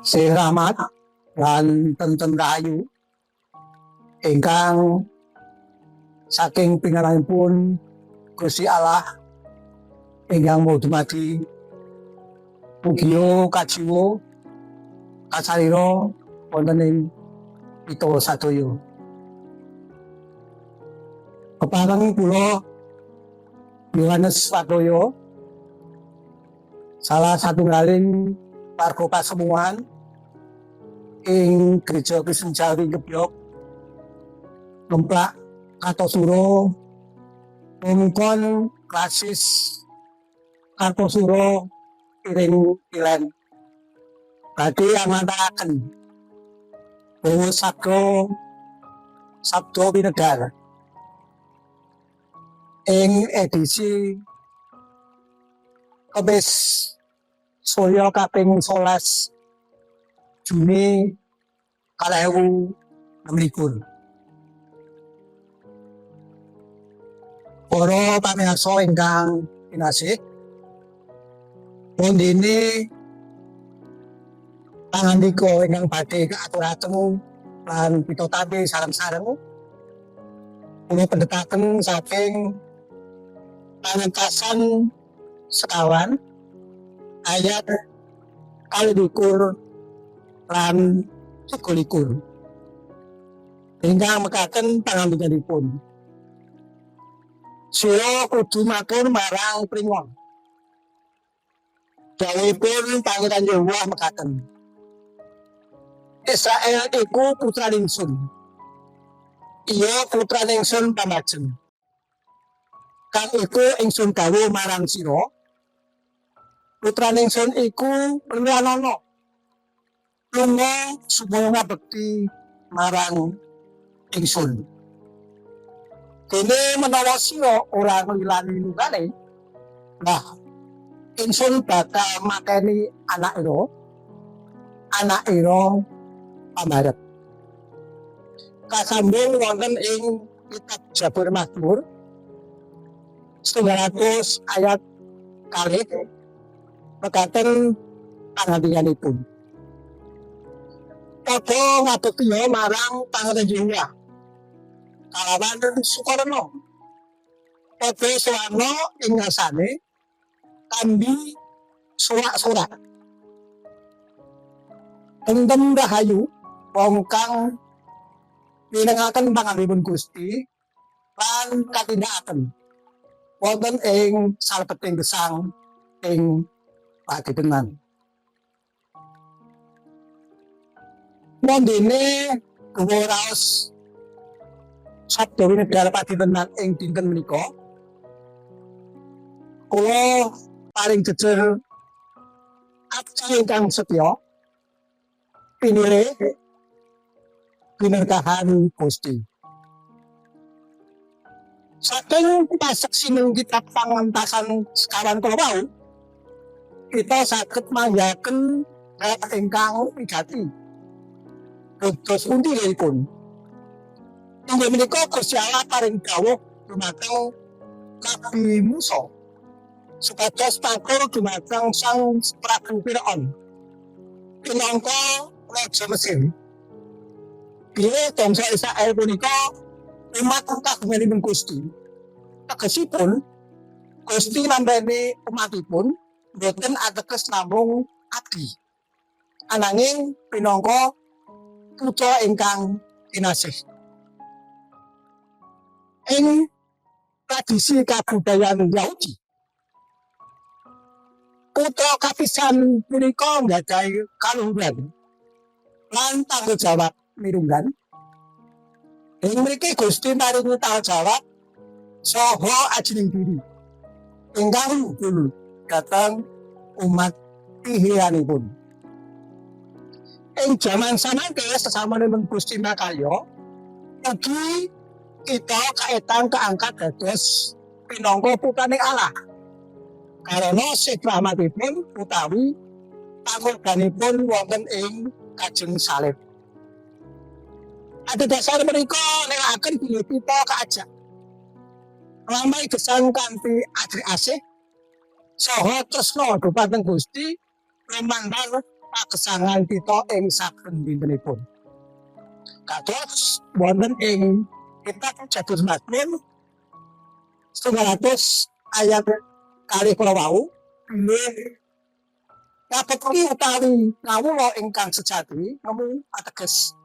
Sing rahmat lan tenten rahayu ingkang saking pinanganipun Gusti Allah ingkang mau dumadi mugia kajiwa kasarira wonten ing kita sadaya. Kepareng kula Yohanes Wadoyo, salah satunggaling warga pasemuan ing Gereja Kristen Jawi Gebyok Ngemplak Kartosuro mengkon klasis Kartosuro iring ilen badhe amantaraken bahwa sabdo winedar ing edisi Kamis Surya kaping 11 Juni 2026. Para pamirsa ingkang kinasih, pundene pangandika ingkang badhe kaaturaken lan pitatampi sareng-sareng kula pendhetaken saking Pangentasan sekawan ayat 22 lan 23 ingkang mekaten pangandikanipun. Sira kudu matur marang pringon. Dawuhipun Pangeran Yahwa mekaten. Israel iku putra ingsun. Iya putra ingsun pamajeng. Kang iku ingsun dawuh marang sira. Putra ingsun iku pranana. Lunga supaya ngabekti marang ingsun. Dene menawa sira ora nglilani lungane, nah ingsun bakal mateni anak ira pamarep. Kasambung wonten ing kitab Jabur Mazmur 900 ayat kalih mekaten pangandikanipun. Padha ngabekti marang Pangeran Yahwa kalawan sukarna. Padha sawana ing ngasane kambi sorak-sorak. Endem rahayu wong kang minengaken pangandikan Gusti lan katindakaken wonten ing salebeting gesang ing pagedengan. Mondene kulo raos sabda winedar pagedengan ing dinten menika kula paring jejer abdi ingkang setya pinilih binerkahan Gusti. Saking paseksineng kitab Pangentasan sekawan kala wau, kita saged manggihaken ingkang wigati. Dados pundi liripun? Inggih menika Gusti Allah paring dawuh dumateng Nabi Musa supados matur dumateng Sang Prabu Firaun pinangka raja Mesir. Bilih bangsa Israel punika umat kagunganipun Gusti. Tegesipun Gusti nambani umatipun boten ateges namung abdi, ananging pinangka putra ingkang kinasih. Ing tradisi kabudayan Yahudi, putra kapisan punika nggadhahi kaluhuran lan tanggung jawab mirunggan. Ing mriki Gusti maringi tanggung jawab saha ajining diri ingkang luhur dhateng umat pihiranipun. Ing jaman sanangke sesamanipun Gusti makarya ugi kita kaetan keangkat dados pinangka putraning Allah karena rahmatipun utawi pangorbanipun wonten ing kajeng salib. Ada dasar mereka nelaken bilih kita kaajak lamai gesang kanthi ajri asih saha tresna dhumateng Gusti lumantar pagesangan kita ing saben dintenipun. Kados wonten ing kitab Jabur Mazmur 100 ayat kalih kala wau bilih ngabekti utawi kawula ingkang sejati nemu ateges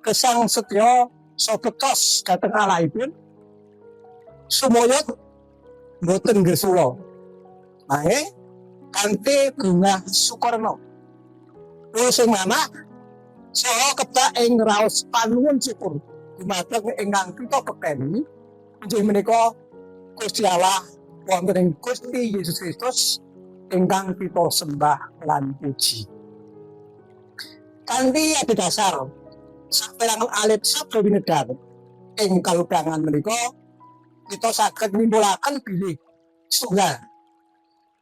gesang setya sabetos dhateng Allahipun sumaya boten gesula. Nanging kanthi bungah sukarna. Sing mana saha kebak ing raos panuwun syukur dumateng ingkang kita pekeni inggih menika Gusti Allah wonten ing Gusti Yesus Kristus ingkang kita sembah lan puji. Kanthi adhedhasar saperangan alit sabda winedar ing kalodhangan menika kita saged nimbulaken bilih setunggal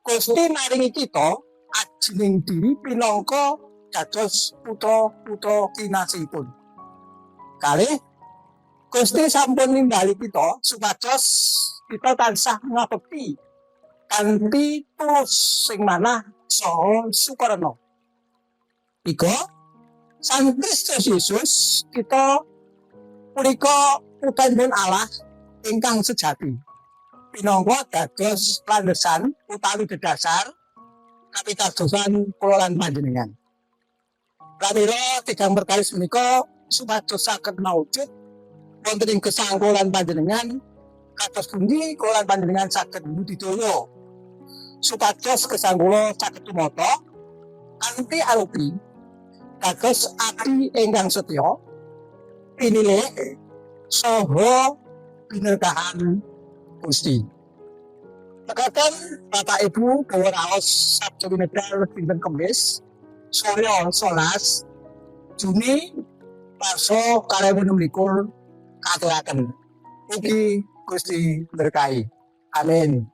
Gusti maringi kita ajining diri pinangka dados putra-putra kinasihipun. Kalih Gusti sampun nimbali kita supados kita tansah ngabekti kanthi tulus sing manah saha sukarna. Ika Sang Kristus Yesus kita punika putripun Allah ingkang sejati. Pinangka dados landesan utawi dhedhasar kapitadosan kula lan panjenengan. Pramila tigang perkawis menika supados saged maujud wonten ing gesang kula lan panjenengan kados pundi kula lan panjenengan saged budidaya supados gesang kula saged tumata kanthi arupi dados ati ingkang setya pinilih saha binerkahan Gusti. Mekaten Bapak Ibu dawa raos sabda winedar dinten Kemis sore 11 Juni paso 2026 katuraken. Mugi Gusti berkahi. Amin.